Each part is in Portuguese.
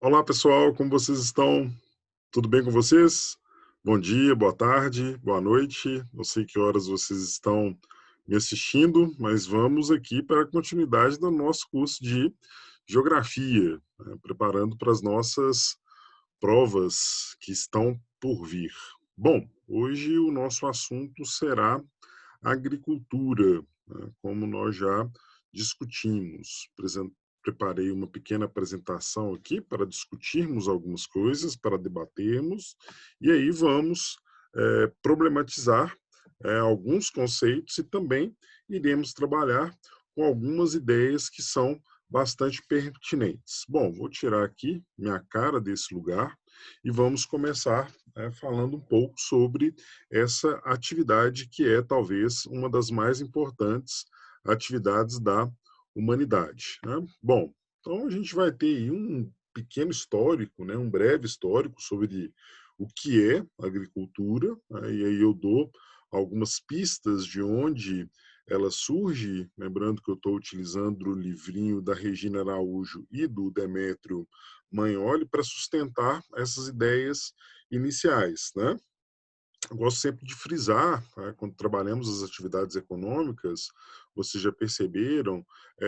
Olá pessoal, como vocês estão? Tudo bem com vocês? Bom dia, boa tarde, boa noite. Não sei que horas vocês estão me assistindo, mas vamos aqui para a continuidade do nosso curso de Geografia, né, preparando para as nossas provas que estão por vir. Bom, hoje o nosso assunto será agricultura, né, como nós já discutimos. Preparei uma pequena apresentação aqui para discutirmos algumas coisas, para debatermos, e aí vamos problematizar alguns conceitos e também iremos trabalhar com algumas ideias que são bastante pertinentes. Bom, vou tirar aqui minha cara desse lugar e vamos começar falando um pouco sobre essa atividade que é talvez uma das mais importantes atividades da humanidade, né? Bom, então a gente vai ter aí um pequeno histórico, né, um breve histórico sobre o que é agricultura, né, e aí eu dou algumas pistas de onde ela surge, lembrando que eu estou utilizando o livrinho da Regina Araújo e do Demétrio Magnoli para sustentar essas ideias iniciais, né? Eu gosto sempre de frisar, né, quando trabalhamos as atividades econômicas, vocês já perceberam,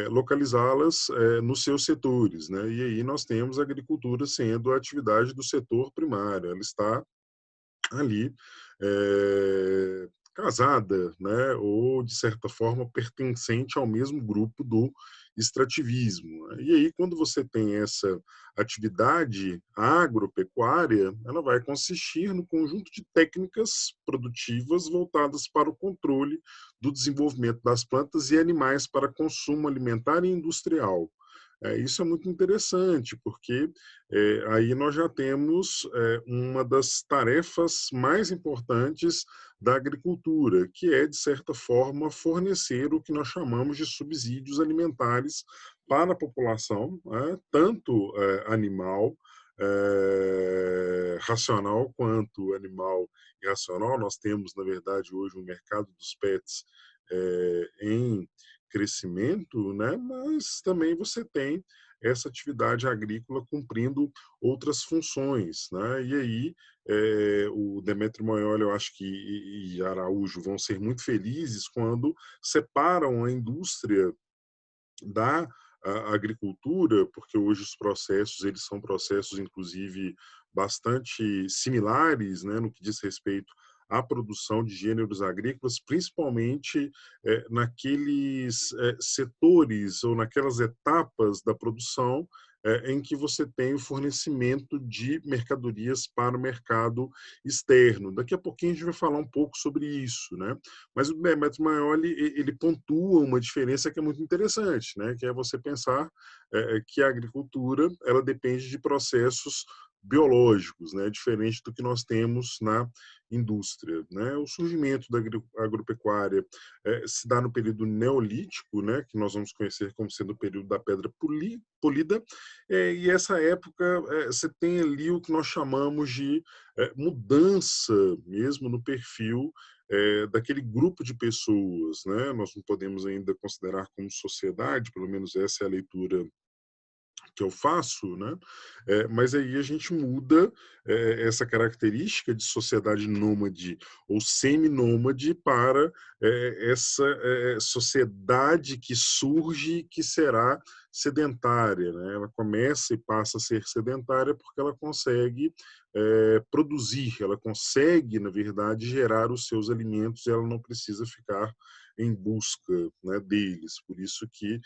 localizá-las nos seus setores, né? E aí nós temos a agricultura sendo a atividade do setor primário, ela está ali casada, né, ou de certa forma pertencente ao mesmo grupo do extrativismo, né? E aí quando você tem essa atividade agropecuária, ela vai consistir no conjunto de técnicas produtivas voltadas para o controle do desenvolvimento das plantas e animais para consumo alimentar e industrial. Isso é muito interessante, porque aí nós já temos uma das tarefas mais importantes da agricultura, que é, de certa forma, fornecer o que nós chamamos de subsídios alimentares para a população, né, tanto animal, racional quanto animal irracional. Nós temos, na verdade, hoje um mercado dos pets em crescimento, né? Mas também você tem essa atividade agrícola cumprindo outras funções, né? E aí o Demetrio Moioli, eu acho que e Araújo vão ser muito felizes quando separam a indústria da agricultura, porque hoje os processos eles são processos inclusive bastante similares, né, no que diz respeito à produção de gêneros agrícolas, principalmente naqueles setores ou naquelas etapas da produção em que você tem o fornecimento de mercadorias para o mercado externo. Daqui a pouquinho a gente vai falar um pouco sobre isso, né? Mas o Demetrio Maioli ele pontua uma diferença que é muito interessante, né? Que é você pensar que a agricultura ela depende de processos biológicos, né? Diferente do que nós temos na indústria, né? O surgimento da agropecuária se dá no período neolítico, né? Que nós vamos conhecer como sendo o período da pedra polida, e essa época você tem ali o que nós chamamos de mudança mesmo no perfil daquele grupo de pessoas, né? Nós não podemos ainda considerar como sociedade, pelo menos essa é a leitura que eu faço, né? Mas aí a gente muda essa característica de sociedade nômade ou semi-nômade para essa sociedade que surge que será sedentária, né? Ela começa e passa a ser sedentária porque ela consegue produzir, ela consegue, na verdade, gerar os seus alimentos e ela não precisa ficar em busca, né, deles. Por isso que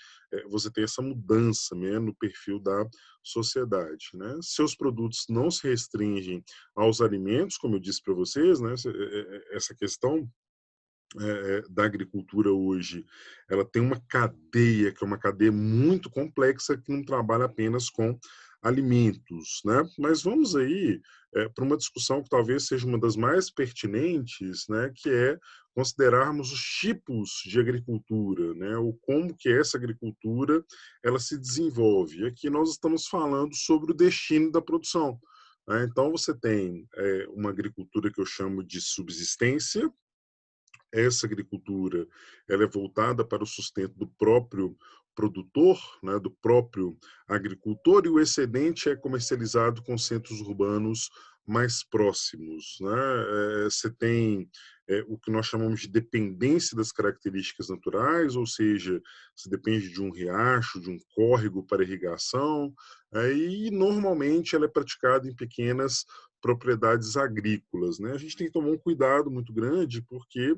você tem essa mudança, né, no perfil da sociedade, né? Seus produtos não se restringem aos alimentos, como eu disse para vocês, né? Essa questão da agricultura hoje, ela tem uma cadeia, que é uma cadeia muito complexa, que não trabalha apenas com alimentos, né? Mas vamos aí para uma discussão que talvez seja uma das mais pertinentes, né? Que é considerarmos os tipos de agricultura, né? O como que essa agricultura ela se desenvolve. E aqui nós estamos falando sobre o destino da produção, né? Então você tem uma agricultura que eu chamo de subsistência. Essa agricultura ela é voltada para o sustento do próprio produtor, né, do próprio agricultor, e o excedente é comercializado com centros urbanos mais próximos, né? Você tem o que nós chamamos de dependência das características naturais, ou seja, você depende de um riacho, de um córrego para irrigação, e normalmente ela é praticada em pequenas propriedades agrícolas, né? A gente tem que tomar um cuidado muito grande porque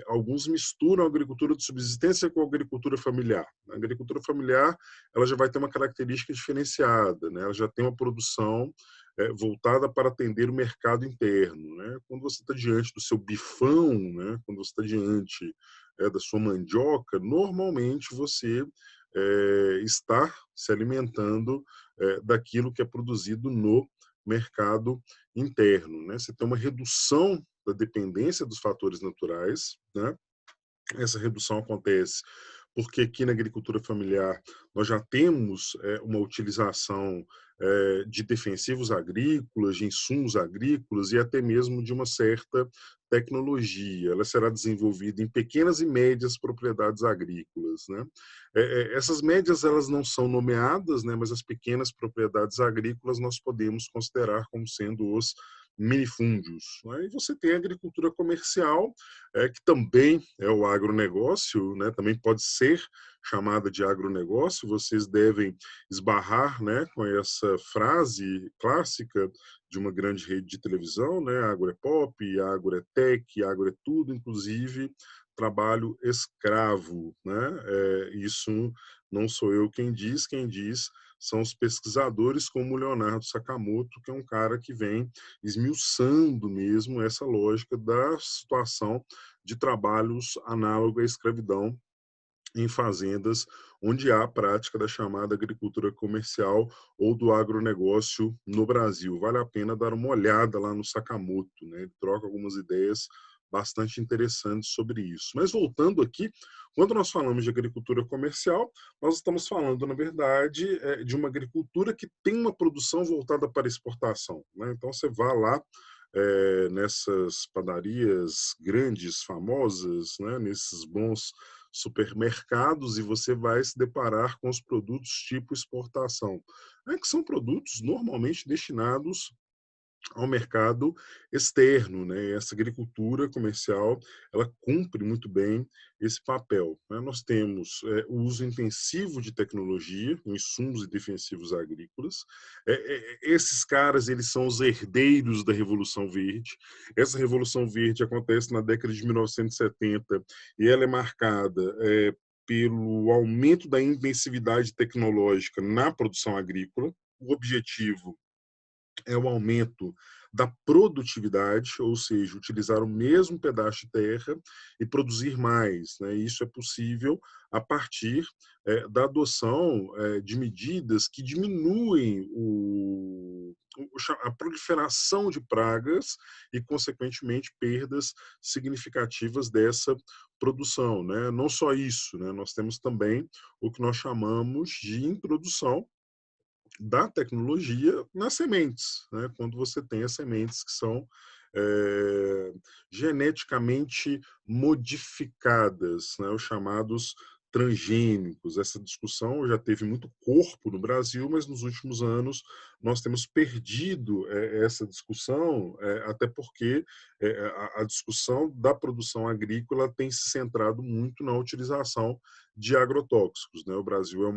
alguns misturam a agricultura de subsistência com a agricultura familiar. A agricultura familiar ela já vai ter uma característica diferenciada, né? Ela já tem uma produção voltada para atender o mercado interno, né? Quando você está diante do seu bifão, né? Quando você está diante da sua mandioca, normalmente você está se alimentando daquilo que é produzido no mercado interno, né? Você tem uma redução da dependência dos fatores naturais, né? Essa redução acontece porque aqui na agricultura familiar nós já temos uma utilização de defensivos agrícolas, de insumos agrícolas e até mesmo de uma certa tecnologia. Ela será desenvolvida em pequenas e médias propriedades agrícolas, né? Essas médias elas não são nomeadas, né? Mas as pequenas propriedades agrícolas nós podemos considerar como sendo os minifúndios, né? E você tem a agricultura comercial, que também é o agronegócio, né? Também pode ser chamada de agronegócio. Vocês devem esbarrar, né, com essa frase clássica de uma grande rede de televisão, né? Agro é pop, agro é tech, agro é tudo, inclusive trabalho escravo, né? Isso não sou eu quem diz são os pesquisadores como o Leonardo Sakamoto, que é um cara que vem esmiuçando mesmo essa lógica da situação de trabalhos análogos à escravidão em fazendas onde há a prática da chamada agricultura comercial ou do agronegócio no Brasil. Vale a pena dar uma olhada lá no Sakamoto, né? Ele troca algumas ideias bastante interessantes sobre isso. Mas voltando aqui, quando nós falamos de agricultura comercial, nós estamos falando, na verdade, de uma agricultura que tem uma produção voltada para exportação, né? Então você vai lá nessas padarias grandes, famosas, né? Nesses bons supermercados e você vai se deparar com os produtos tipo exportação, que são produtos normalmente destinados ao mercado externo, né? Essa agricultura comercial, ela cumpre muito bem esse papel, né? Nós temos o uso intensivo de tecnologia, insumos e defensivos agrícolas. Esses caras, eles são os herdeiros da Revolução Verde. Essa Revolução Verde acontece na década de 1970 e ela é marcada pelo aumento da intensividade tecnológica na produção agrícola. O objetivo é o aumento da produtividade, ou seja, utilizar o mesmo pedaço de terra e produzir mais, né? Isso é possível a partir da adoção de medidas que diminuem a proliferação de pragas e, consequentemente, perdas significativas dessa produção, né? Não só isso, né? Nós temos também o que nós chamamos de introdução da tecnologia nas sementes, né? Quando você tem as sementes que são geneticamente modificadas, né? Os chamados transgênicos. Essa discussão já teve muito corpo no Brasil, mas nos últimos anos nós temos perdido essa discussão, até porque a discussão da produção agrícola tem se centrado muito na utilização de agrotóxicos, né? O Brasil é o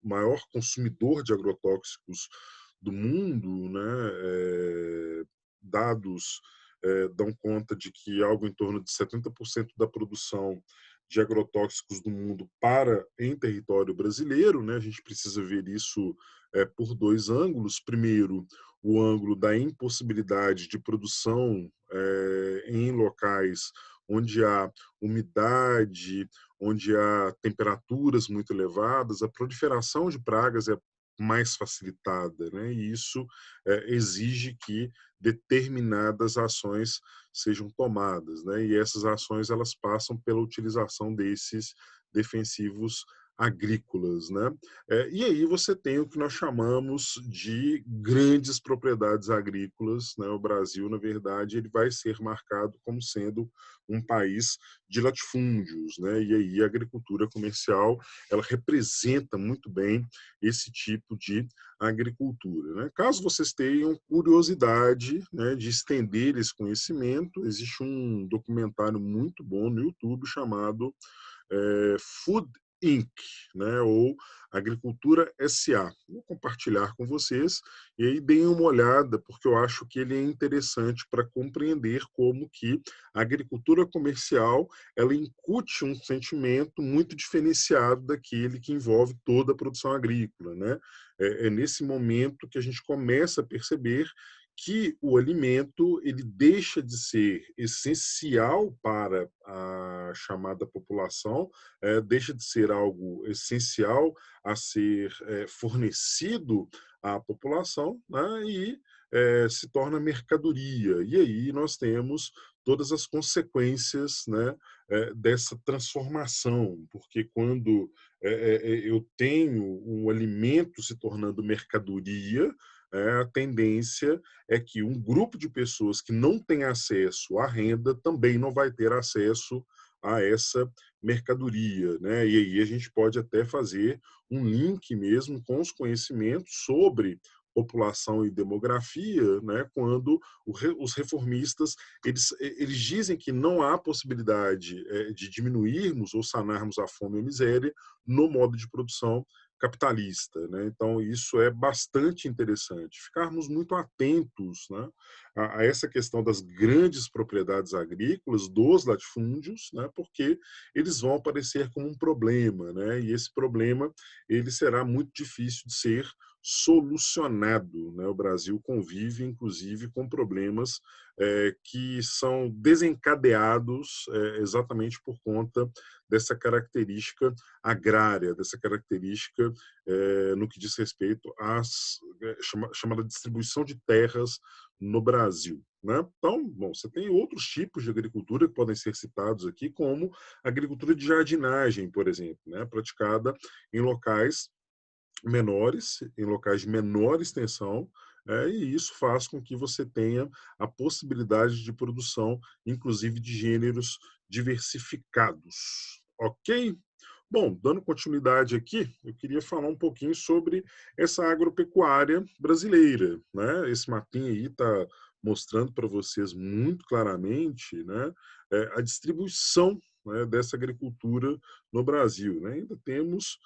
maior consumidor de agrotóxicos do mundo, né? Dados dão conta de que algo em torno de 70% da produção de agrotóxicos do mundo para em território brasileiro, né? A gente precisa ver isso por dois ângulos. Primeiro, o ângulo da impossibilidade de produção em locais onde há umidade, onde há temperaturas muito elevadas, a proliferação de pragas é mais facilitada, né? E isso exige que determinadas ações sejam tomadas, né? E essas ações elas passam pela utilização desses defensivos agrícolas, né? E aí você tem o que nós chamamos de grandes propriedades agrícolas, né? O Brasil, na verdade, ele vai ser marcado como sendo um país de latifúndios, né? E aí a agricultura comercial, ela representa muito bem esse tipo de agricultura, né? Caso vocês tenham curiosidade, né, de estender esse conhecimento, existe um documentário muito bom no YouTube chamado Food Inc., né, ou Agricultura SA. Vou compartilhar com vocês e aí deem uma olhada, porque eu acho que ele é interessante para compreender como que a agricultura comercial ela incute um sentimento muito diferenciado daquele que envolve toda a produção agrícola, né? É nesse momento que a gente começa a perceber que o alimento ele deixa de ser essencial para a chamada população, deixa de ser algo essencial a ser fornecido à população, né, e se torna mercadoria. E aí nós temos todas as consequências, né, dessa transformação, porque quando eu tenho um alimento se tornando mercadoria, a tendência é que um grupo de pessoas que não tem acesso à renda também não vai ter acesso a essa mercadoria, né? E aí a gente pode até fazer um link mesmo com os conhecimentos sobre população e demografia, né? Quando os reformistas eles dizem que não há possibilidade de diminuirmos ou sanarmos a fome e a miséria no modo de produção capitalista, né? Então isso é bastante interessante. Ficarmos muito atentos, né, a essa questão das grandes propriedades agrícolas, dos latifúndios, né, porque eles vão aparecer como um problema, né? E esse problema ele será muito difícil de ser solucionado, né? O Brasil convive, inclusive, com problemas que são desencadeados exatamente por conta dessa característica agrária, dessa característica no que diz respeito à chamada distribuição de terras no Brasil. Né? Então, bom, você tem outros tipos de agricultura que podem ser citados aqui, como a agricultura de jardinagem, por exemplo, né? Praticada em locais menores, em locais de menor extensão, e isso faz com que você tenha a possibilidade de produção, inclusive de gêneros diversificados. Ok? Bom, dando continuidade aqui, eu queria falar um pouquinho sobre essa agropecuária brasileira, né? Esse mapinha aí está mostrando para vocês muito claramente, né, a distribuição, né, dessa agricultura no Brasil, né? Ainda temos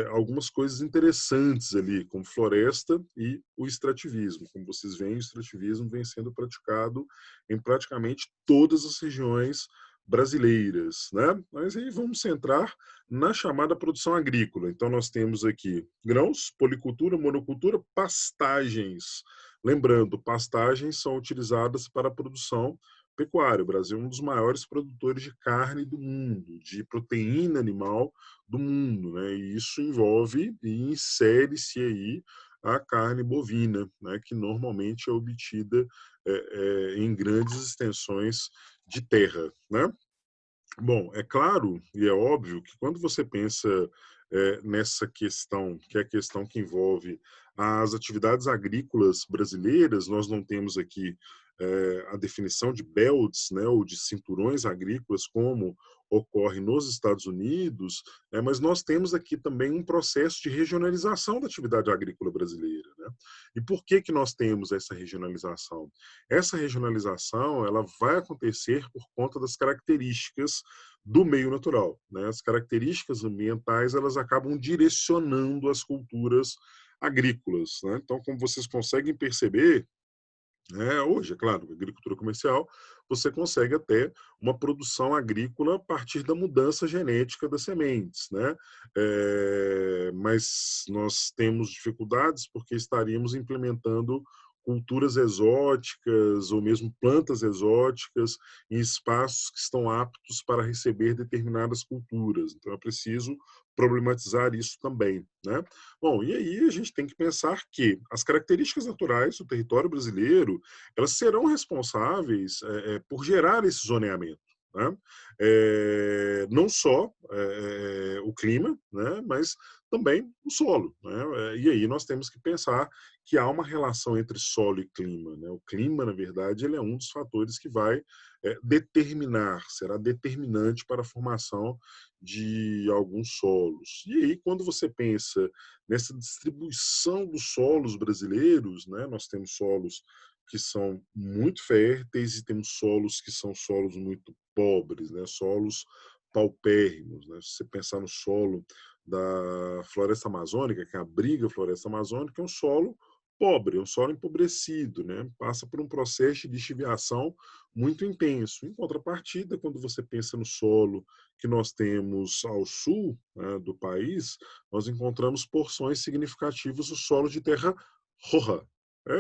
algumas coisas interessantes ali, como floresta e o extrativismo. Como vocês veem, o extrativismo vem sendo praticado em praticamente todas as regiões brasileiras, né? Mas aí vamos centrar na chamada produção agrícola. Então nós temos aqui grãos, policultura, monocultura, pastagens. Lembrando, pastagens são utilizadas para a produção pecuária. O Brasil é um dos maiores produtores de carne do mundo, de proteína animal do mundo, né? E isso envolve e insere-se aí a carne bovina, né? Que normalmente é obtida em grandes extensões de terra, né? Bom, é claro e é óbvio que quando você pensa nessa questão, que é a questão que envolve as atividades agrícolas brasileiras, nós não temos aqui a definição de belts, né, ou de cinturões agrícolas, como ocorre nos Estados Unidos, mas nós temos aqui também um processo de regionalização da atividade agrícola brasileira, né? E por que que nós temos essa regionalização? Essa regionalização ela vai acontecer por conta das características do meio natural, né? As características ambientais elas acabam direcionando as culturas agrícolas, né? Então, como vocês conseguem perceber, hoje, é claro, agricultura comercial, você consegue até uma produção agrícola a partir da mudança genética das sementes, né? Mas nós temos dificuldades porque estaríamos implementando culturas exóticas ou mesmo plantas exóticas em espaços que estão aptos para receber determinadas culturas. Então é preciso problematizar isso também, né? Bom, e aí a gente tem que pensar que as características naturais do território brasileiro elas serão responsáveis por gerar esse zoneamento. né? Não só o clima, né, mas também o solo, né? E aí nós temos que pensar que há uma relação entre solo e clima, né? O clima, na verdade, ele é um dos fatores que vai determinar, será determinante para a formação de alguns solos. E aí, quando você pensa nessa distribuição dos solos brasileiros, né, nós temos solos que são muito férteis e temos solos que são solos muito pobres, né, solos paupérrimos, né? Se você pensar no solo da floresta amazônica, que abriga a floresta amazônica, é um solo pobre, é um solo empobrecido, né? Passa por um processo de lixiviação muito intenso. Em contrapartida, quando você pensa no solo que nós temos ao sul, né, do país, nós encontramos porções significativas do solo de terra roja,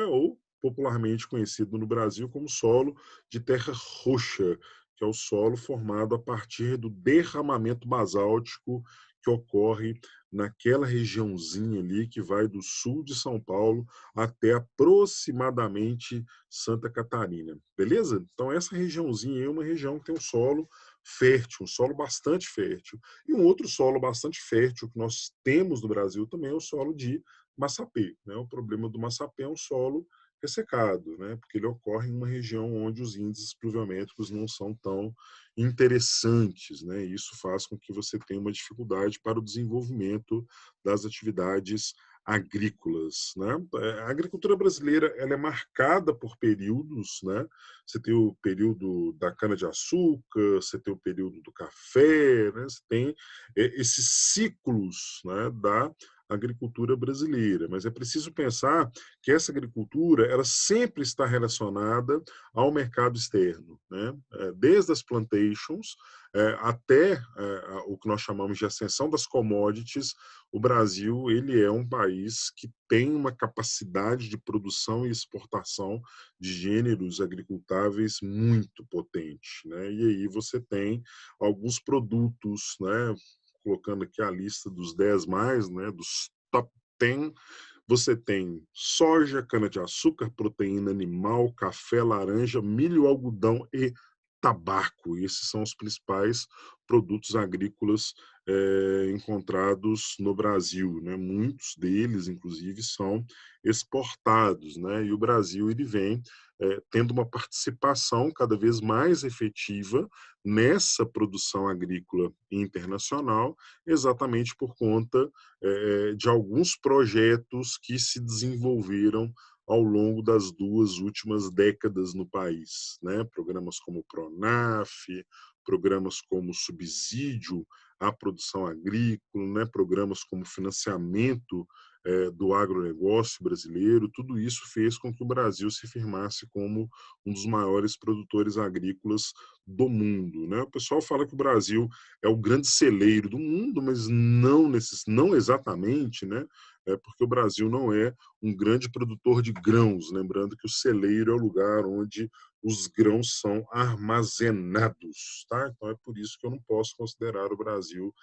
ou popularmente conhecido no Brasil como solo de terra roxa, que é o solo formado a partir do derramamento basáltico que ocorre naquela regiãozinha ali que vai do sul de São Paulo até aproximadamente Santa Catarina, beleza? Então essa regiãozinha é uma região que tem um solo fértil, um solo bastante fértil. E um outro solo bastante fértil que nós temos no Brasil também é o solo de Massapê, né? O problema do Massapê é um solo ressecado, né? Porque ele ocorre em uma região onde os índices pluviométricos não são tão interessantes, né? Isso faz com que você tenha uma dificuldade para o desenvolvimento das atividades agrícolas, né? A agricultura brasileira ela é marcada por períodos, né? Você tem o período da cana de açúcar, você tem o período do café, né? Você tem esses ciclos, né, da agricultura brasileira, mas é preciso pensar que essa agricultura ela sempre está relacionada ao mercado externo, né? Desde as plantations até o que nós chamamos de ascensão das commodities, o Brasil ele é um país que tem uma capacidade de produção e exportação de gêneros agricultáveis muito potente, né? E aí você tem alguns produtos, né? Colocando aqui a lista dos 10 mais, né? Dos top 10, você tem soja, cana-de-açúcar, proteína animal, café, laranja, milho, algodão e tabaco. Esses são os principais produtos agrícolas encontrados no Brasil, né? Muitos deles, inclusive, são exportados, né? E o Brasil ele vem tendo uma participação cada vez mais efetiva nessa produção agrícola internacional, exatamente por conta de alguns projetos que se desenvolveram ao longo das 2 últimas décadas no país, né? Programas como o Pronaf, programas como subsídio à produção agrícola, né? Programas como financiamento do agronegócio brasileiro, tudo isso fez com que o Brasil se firmasse como um dos maiores produtores agrícolas do mundo, né? O pessoal fala que o Brasil é o grande celeiro do mundo, mas não exatamente, né? Porque o Brasil não é um grande produtor de grãos, lembrando que o celeiro é o lugar onde os grãos são armazenados, tá? Então é por isso que eu não posso considerar o Brasil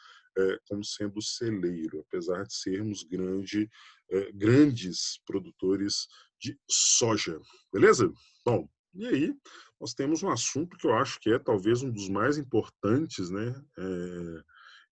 como sendo celeiro, apesar de sermos grandes produtores de soja, beleza? Bom, e aí nós temos um assunto que eu acho que é talvez um dos mais importantes, né?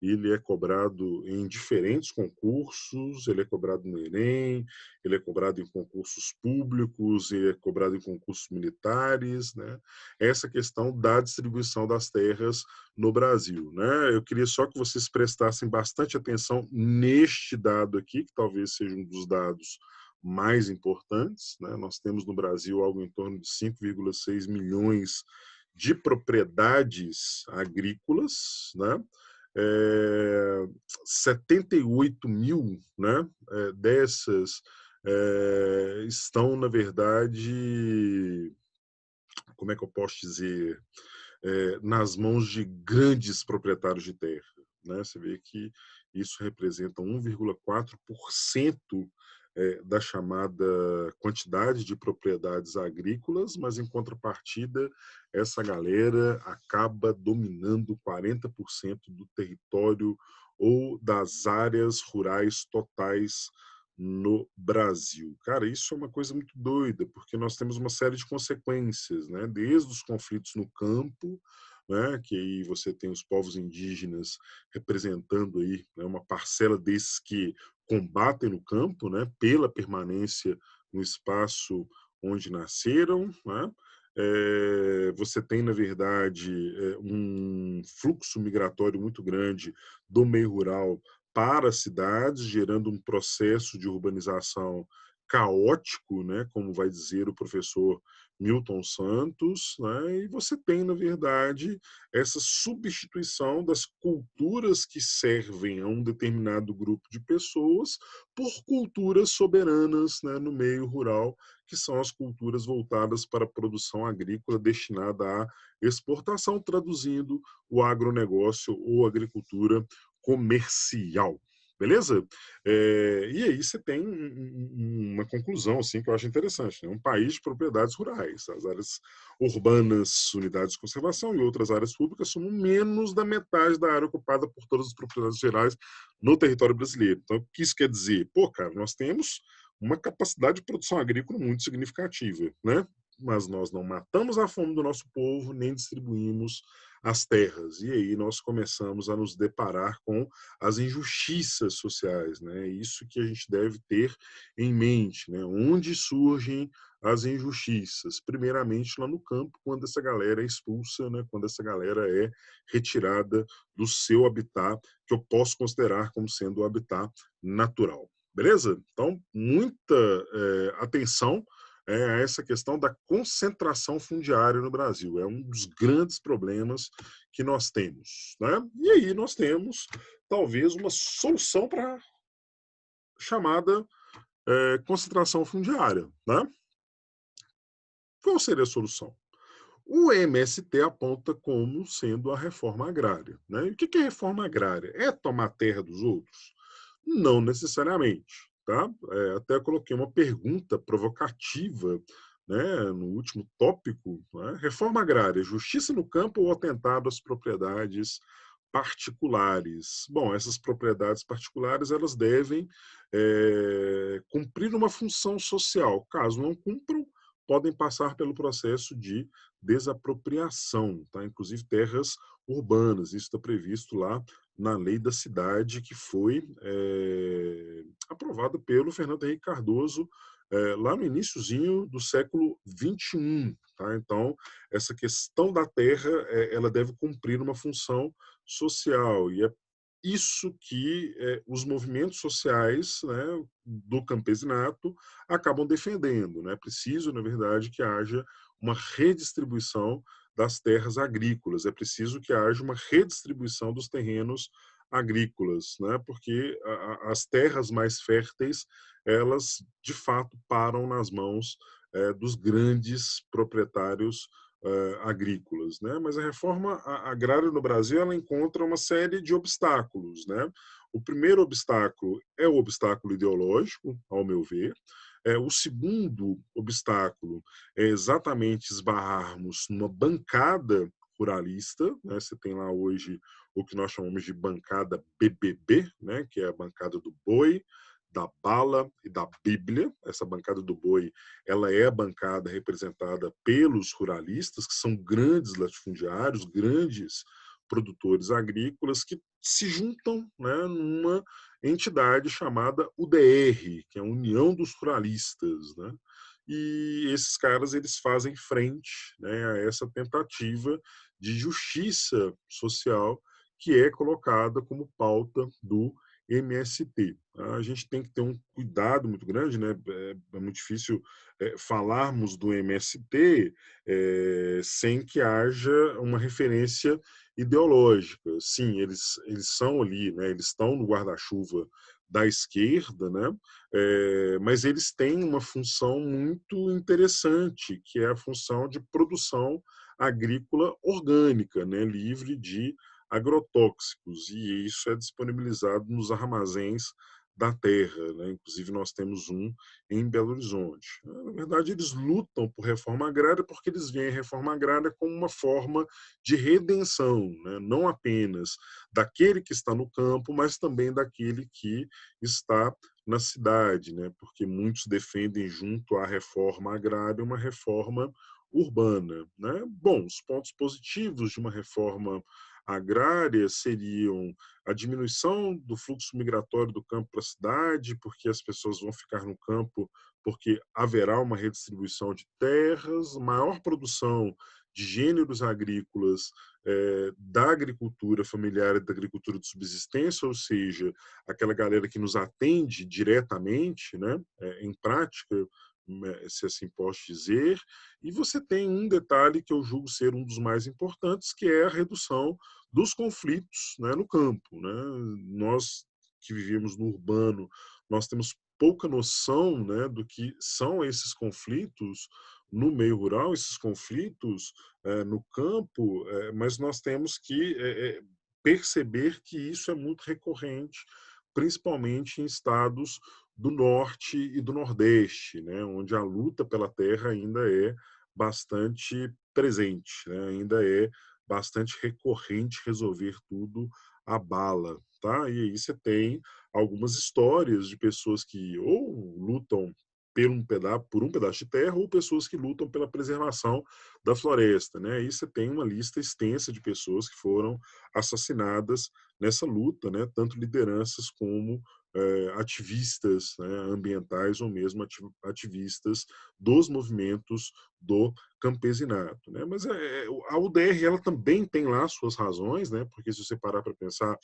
Ele é cobrado em diferentes concursos, ele é cobrado no Enem, ele é cobrado em concursos públicos, ele é cobrado em concursos militares, né? Essa questão da distribuição das terras no Brasil, né? Eu queria só que vocês prestassem bastante atenção neste dado aqui, que talvez seja um dos dados mais importantes, né? Nós temos no Brasil algo em torno de 5,6 milhões de propriedades agrícolas, né? 78 mil, né, dessas estão, na verdade, como é que eu posso dizer, nas mãos de grandes proprietários de terra. Né? Você vê que isso representa 1,4% da chamada quantidade de propriedades agrícolas, mas em contrapartida, essa galera acaba dominando 40% do território ou das áreas rurais totais no Brasil. Cara, isso é uma coisa muito doida, porque nós temos uma série de consequências, né? Desde os conflitos no campo, né, que aí você tem os povos indígenas representando aí, né, uma parcela desses que combatem no campo, né, pela permanência no espaço onde nasceram, né? Você tem, na verdade, um fluxo migratório muito grande do meio rural para as cidades, gerando um processo de urbanização caótico, né, como vai dizer o professor Milton Santos, né, e você tem, na verdade, essa substituição das culturas que servem a um determinado grupo de pessoas por culturas soberanas, né, no meio rural, que são as culturas voltadas para a produção agrícola destinada à exportação, traduzindo o agronegócio ou agricultura comercial. Beleza? E aí você tem uma conclusão assim, que eu acho interessante. Né? Um país de propriedades rurais. As áreas urbanas, unidades de conservação e outras áreas públicas somam menos da metade da área ocupada por todas as propriedades gerais no território brasileiro. Então, o que isso quer dizer? Pô, cara, nós temos uma capacidade de produção agrícola muito significativa, né? Mas nós não matamos a fome do nosso povo, nem distribuímos as terras. E aí nós começamos a nos deparar com as injustiças sociais, né? Isso que a gente deve ter em mente, né? Onde surgem as injustiças? Primeiramente lá no campo, quando essa galera é expulsa, né? Quando essa galera é retirada do seu habitat, que eu posso considerar como sendo o habitat natural. Beleza? Então, muita atenção a essa questão da concentração fundiária no Brasil. É um dos grandes problemas que nós temos. Né? E aí nós temos, talvez, uma solução para a chamada concentração fundiária. Né? Qual seria a solução? O MST aponta como sendo a reforma agrária. Né? E o que é reforma agrária? É tomar terra dos outros? Não necessariamente. Tá? Até coloquei uma pergunta provocativa, né, no último tópico. Né? Reforma agrária, justiça no campo ou atentado às propriedades particulares? Bom, essas propriedades particulares elas devem cumprir uma função social. Caso não cumpram, podem passar pelo processo de desapropriação, tá? Inclusive terras urbanas. Isso está previsto lá na lei da cidade que foi aprovada pelo Fernando Henrique Cardoso lá no iniciozinho do século XXI. Tá? Então, essa questão da terra ela deve cumprir uma função social e é isso que os movimentos sociais, né, do campesinato acabam defendendo. Né? É preciso, na verdade, que haja uma redistribuição das terras agrícolas, é preciso que haja uma redistribuição dos terrenos agrícolas, né? Porque as terras mais férteis, elas de fato param nas mãos dos grandes proprietários agrícolas, né? Mas a reforma agrária no Brasil ela encontra uma série de obstáculos, né? O primeiro obstáculo é o obstáculo ideológico, ao meu ver. O segundo obstáculo é exatamente esbarrarmos numa bancada ruralista, né? Você tem lá hoje o que nós chamamos de bancada BBB, né? Que é a bancada do boi, da bala e da Bíblia. Essa bancada do boi, ela é a bancada representada pelos ruralistas, que são grandes latifundiários, grandes produtores agrícolas que se juntam, né, numa entidade chamada UDR, que é a União dos Ruralistas, né? E esses caras eles fazem frente, né, a essa tentativa de justiça social que é colocada como pauta do MST. A gente tem que ter um cuidado muito grande, né? É muito difícil falarmos do MST sem que haja uma referência ideológica. Sim, eles são ali, né? Eles estão no guarda-chuva da esquerda, né? Mas eles têm uma função muito interessante, que é a função de produção agrícola orgânica, né? Livre de agrotóxicos, e isso é disponibilizado nos armazéns da terra, né? Inclusive nós temos um em Belo Horizonte. Na verdade, eles lutam por reforma agrária porque eles veem a reforma agrária como uma forma de redenção, né? Não apenas daquele que está no campo, mas também daquele que está na cidade, né? Porque muitos defendem junto à reforma agrária uma reforma urbana, né? Bom, os pontos positivos de uma reforma agrária seriam a diminuição do fluxo migratório do campo para a cidade, porque as pessoas vão ficar no campo, porque haverá uma redistribuição de terras, maior produção de gêneros agrícolas, da agricultura familiar e da agricultura de subsistência, ou seja, aquela galera que nos atende diretamente, né, em prática, se assim posso dizer. E você tem um detalhe que eu julgo ser um dos mais importantes, que é a redução dos conflitos, né, no campo, né? Nós que vivemos no urbano, nós temos pouca noção, né, do que são esses conflitos no meio rural, esses conflitos no campo, mas nós temos que perceber que isso é muito recorrente, principalmente em estados do norte e do nordeste, né, onde a luta pela terra ainda é bastante presente, né, ainda é bastante recorrente resolver tudo à bala, tá? E aí você tem algumas histórias de pessoas que ou lutam por um pedaço de terra, ou pessoas que lutam pela preservação da floresta, né? E você tem uma lista extensa de pessoas que foram assassinadas nessa luta, né? Tanto lideranças como ativistas, né, ambientais, ou mesmo ativistas dos movimentos do campesinato, né? Mas a UDR ela também tem lá suas razões, né? Porque se você parar para pensar,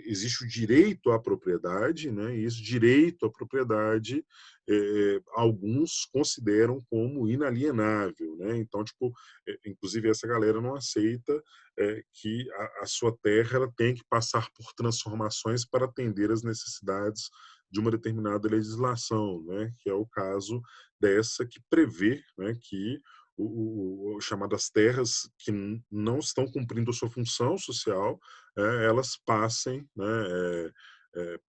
existe o direito à propriedade, né? E esse direito à propriedade alguns consideram como inalienável, né? Então, tipo, inclusive essa galera não aceita que a sua terra ela tem que passar por transformações para atender às necessidades de uma determinada legislação, né? Que é o caso dessa que prevê, né, que chamadas terras que não estão cumprindo a sua função social, elas passem, né,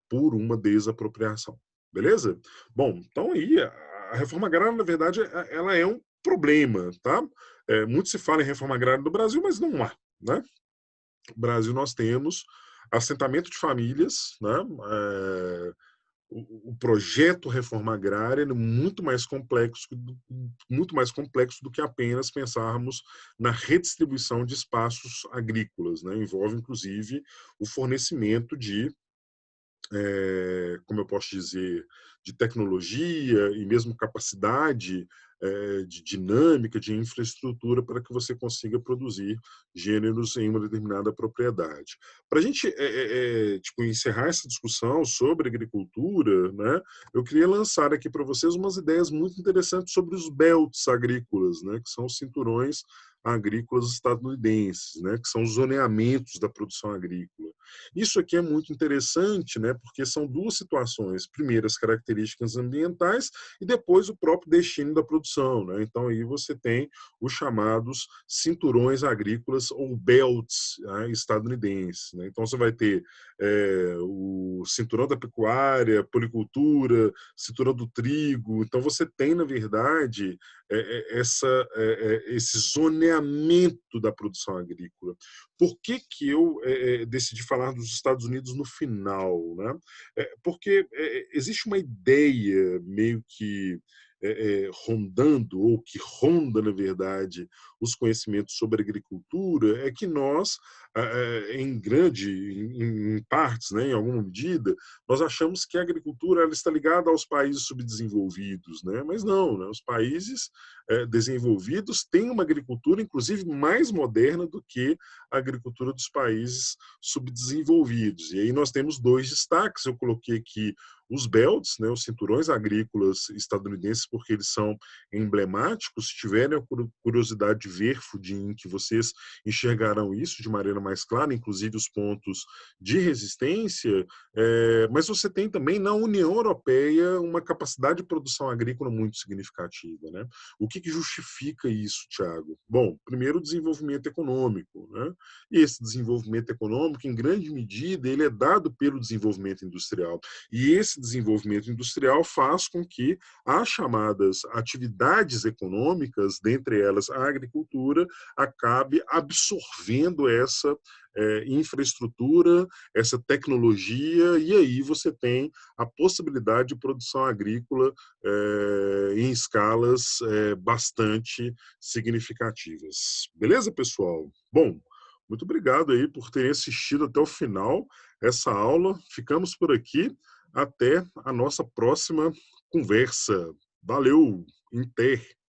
por uma desapropriação. Beleza? Bom, então aí a reforma agrária, na verdade, ela é um problema, tá? Muito se fala em reforma agrária no Brasil, mas não há, né? No Brasil nós temos assentamento de famílias, né? O projeto reforma agrária é muito mais complexo do que apenas pensarmos na redistribuição de espaços agrícolas, né? Envolve inclusive o fornecimento de como eu posso dizer, de tecnologia e mesmo capacidade de dinâmica, de infraestrutura para que você consiga produzir gêneros em uma determinada propriedade. Para a gente tipo, encerrar essa discussão sobre agricultura, né, eu queria lançar aqui para vocês umas ideias muito interessantes sobre os belts agrícolas, né, que são os cinturões agrícolas estadunidenses, né, que são os zoneamentos da produção agrícola. Isso aqui é muito interessante, né, porque são duas situações. Primeiro, as características ambientais e depois o próprio destino da produção, né? Então, aí você tem os chamados cinturões agrícolas ou belts, né, estadunidenses, né? Então, você vai ter o cinturão da pecuária, policultura, cinturão do trigo. Então, você tem, na verdade, esse zoneamento da produção agrícola. Por que que eu decidi falar dos Estados Unidos no final, né? Porque existe uma ideia meio que rondando, ou que ronda, na verdade, os conhecimentos sobre agricultura, é que nós, em partes, né, em alguma medida, nós achamos que a agricultura ela está ligada aos países subdesenvolvidos, né? Mas não, né? Os países desenvolvidos têm uma agricultura, inclusive, mais moderna do que a agricultura dos países subdesenvolvidos. E aí nós temos dois destaques. Eu coloquei aqui os belts, né, os cinturões agrícolas estadunidenses, porque eles são emblemáticos. Se tiverem a curiosidade de ver, Fudim, que vocês enxergarão isso de maneira mais clara, inclusive os pontos de resistência, mas você tem também na União Europeia uma capacidade de produção agrícola muito significativa, né? O que justifica isso, Tiago? Bom, primeiro o desenvolvimento econômico, né? E esse desenvolvimento econômico, em grande medida, ele é dado pelo desenvolvimento industrial. E esse esse desenvolvimento industrial faz com que as chamadas atividades econômicas, dentre elas a agricultura, acabe absorvendo essa infraestrutura, essa tecnologia, e aí você tem a possibilidade de produção agrícola em escalas bastante significativas. Beleza, pessoal? Bom, muito obrigado aí por terem assistido até o final essa aula. Ficamos por aqui. Até a nossa próxima conversa. Valeu, Inter!